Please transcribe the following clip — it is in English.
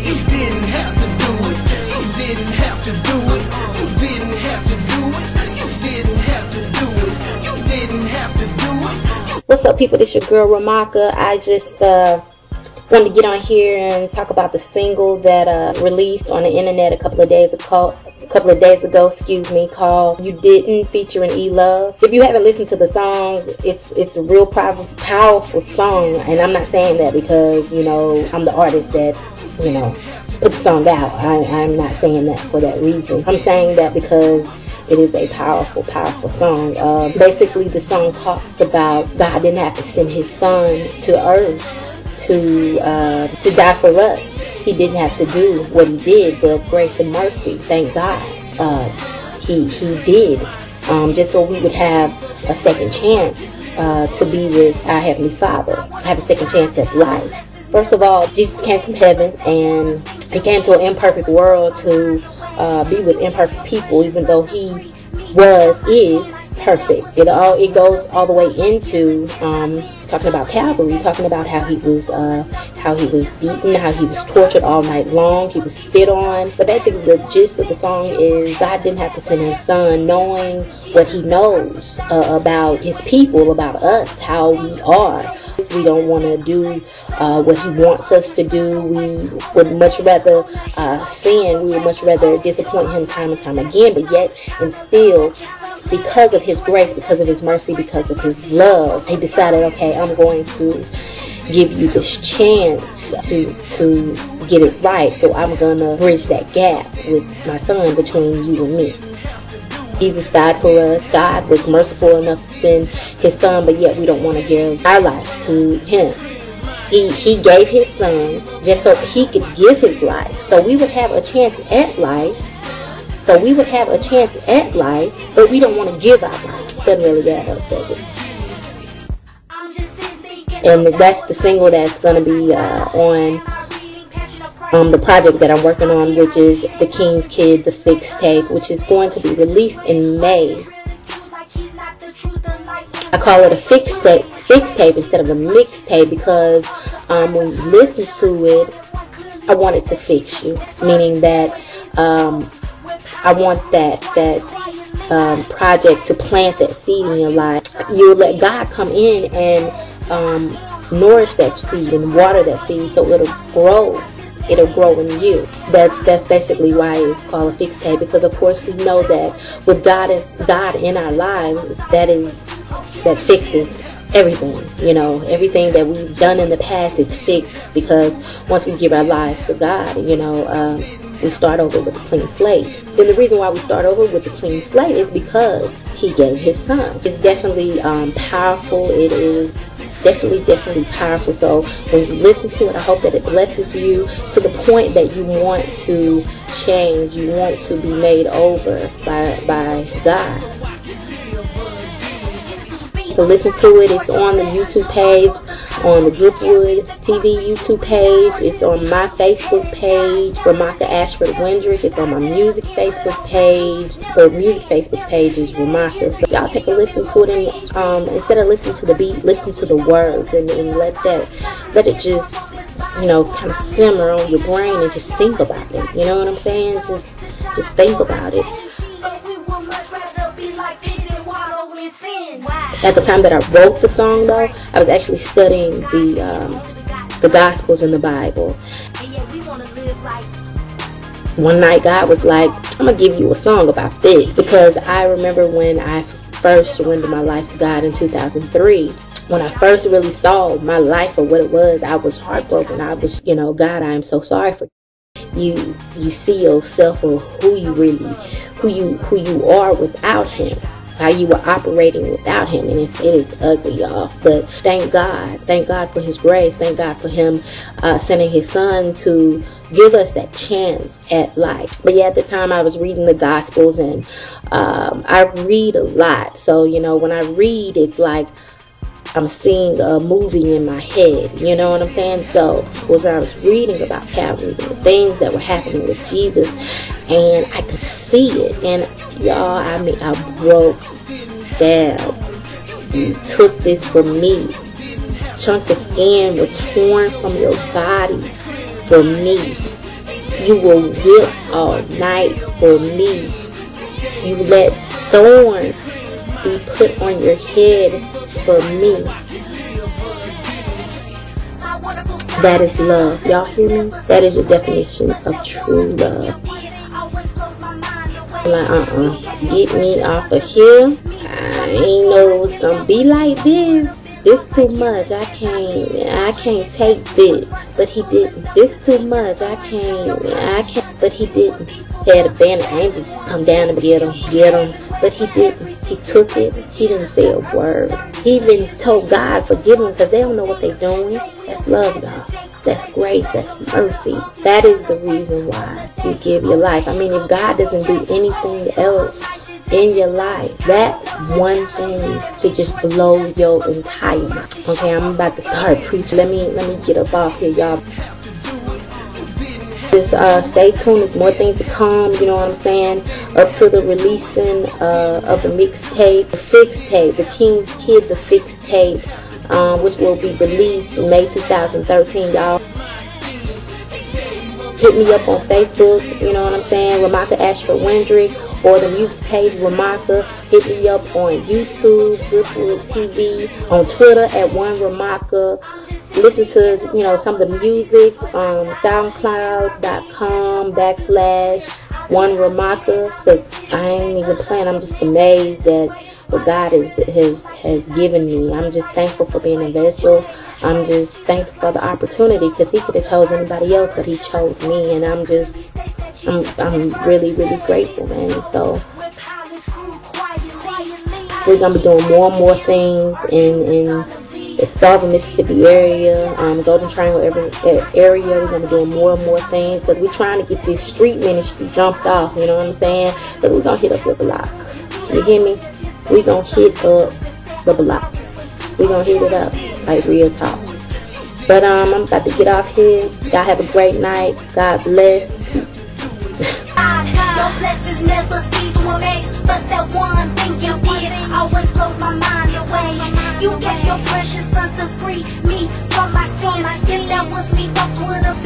You didn't have to do it. You didn't have to do it. You didn't have to do it. You didn't have to do it. You didn't have to do it. What's up, people? This your girl Remaka. I just wanted to get on here and talk about the single that released on the internet a couple of days ago, called "You Didn't," featuring E-Love. If you haven't listened to the song, it's a real powerful song, and I'm not saying that because, you know, I'm the artist that, you know, put the song out. I'm not saying that for that reason. I'm saying that because it is a powerful song. Basically, the song talks about God didn't have to send his son to earth to die for us. He didn't have to do what he did, but grace and mercy, thank God, he did, just so we would have a second chance to be with our Heavenly Father, have a second chance at life. First of all, Jesus came from heaven, and he came to an imperfect world to be with imperfect people, even though he is perfect. It goes all the way into talking about Calvary, talking about how he was beaten, how he was tortured all night long, he was spit on. But basically the gist of the song is God didn't have to send his son, knowing what he knows about his people, about us, how we are. We don't want to do what he wants us to do. We would much rather sin. We would much rather disappoint him time and time again. But yet and still, because of his grace, because of his mercy, because of his love, he decided, okay, I'm going to give you this chance to get it right. So I'm going to bridge that gap with my son between you and me. Jesus died for us. God was merciful enough to send his son, but yet we don't want to give our lives to him. He gave his son just so he could give his life, so we would have a chance at life. But we don't want to give our life. Doesn't really add up, does it? And that's the single that's going to be on the project that I'm working on, which is the King's Kid The Fixtape, which is going to be released in May. I call it a fixtape instead of a mixtape because when you listen to it, I want it to fix you, meaning that I want that project to plant that seed in your life. You'll let God come in and nourish that seed and water that seed so it'll grow. It'll grow in you. That's basically why it's called a fixtape, because of course we know that with God in our lives, that fixes everything. You know, everything that we've done in the past is fixed, because once we give our lives to God, you know, we start over with a clean slate. And the reason why we start over with a clean slate is because he gave his son. It's definitely powerful. It is definitely powerful. So when you listen to it, I hope that it blesses you to the point that you want to change, you want to be made over by God. To listen to it, it's on the YouTube page, on the Brookwood TV YouTube page. It's on my Facebook page, Remaka Wendrick. It's on my music Facebook page. The music Facebook page is Remaka. So y'all take a listen to it, and instead of listening to the beat, listen to the words, and let it just, you know, kind of simmer on your brain and just think about it. You know what I'm saying? Just think about it. At the time that I wrote the song, though, I was actually studying the Gospels in the Bible. One night, God was like, I'm going to give you a song about this. Because I remember when I first surrendered my life to God in 2003. When I first really saw my life for what it was, I was heartbroken. I was, you know, God, I am so sorry for you. You see yourself for who you are without him. How you were operating without him, and it is ugly, y'all. But thank God for his grace. Thank God for him sending his son to give us that chance at life. But yeah, at the time I was reading the Gospels, and I read a lot. So, you know, when I read, it's like I'm seeing a movie in my head, you know what I'm saying? So was I was reading about Calvary, the things that were happening with Jesus, and I could see it, and y'all, I mean, I broke down. You took this from me. Chunks of skin were torn from your body for me. You will whip all night for me. You let thorns be put on your head for me. That is love. Y'all hear me? That is the definition of true love. Like, get me off of here. I ain't know it's gonna be like this. This too much. I can't take this. But he didn't. This too much. I can't. But he didn't. Had a band of angels come down and get him. But he didn't. He took it. He didn't say a word. He even told God, forgive him, because they don't know what they're doing. That's love, y'all. That's grace. That's mercy. That is the reason why you give your life. I mean, if God doesn't do anything else in your life, that's one thing to just blow your entire life. Okay, I'm about to start preaching. Let me get up off here, y'all. Just stay tuned. There's more things to come. You know what I'm saying? Up to the releasing of the mixtape, the Fixtape, the Kid The Fixtape, which will be released in May 2013, y'all. Hit me up on Facebook, you know what I'm saying, Remaka Ashford-Wendrick, or the music page Remaka. Hit me up on YouTube, Brookwood TV, on Twitter at OneRemaka. Listen to, you know, some of the music, SoundCloud.com/OneRemaka, because I ain't even playing. I'm just amazed that what God has given me. I'm just thankful for being a vessel. I'm just thankful for the opportunity, because he could have chose anybody else, but he chose me, and I'm really, really grateful, man. So we're gonna be doing more and more things in the Starving, Mississippi area, Golden Triangle area. We're gonna be doing more and more things, because we're trying to get this street ministry jumped off. You know what I'm saying? Because we're gonna hit up the block. You hear me? We gonna hit up the block. We gonna hit it up, like real talk. But I'm about to get off here. Y'all have a great night. God bless. Peace. Your blessings never cease to amaze, but that one thing you did always blows my mind away. You gave your precious son to free me from my sin. If that was me, thoughts would have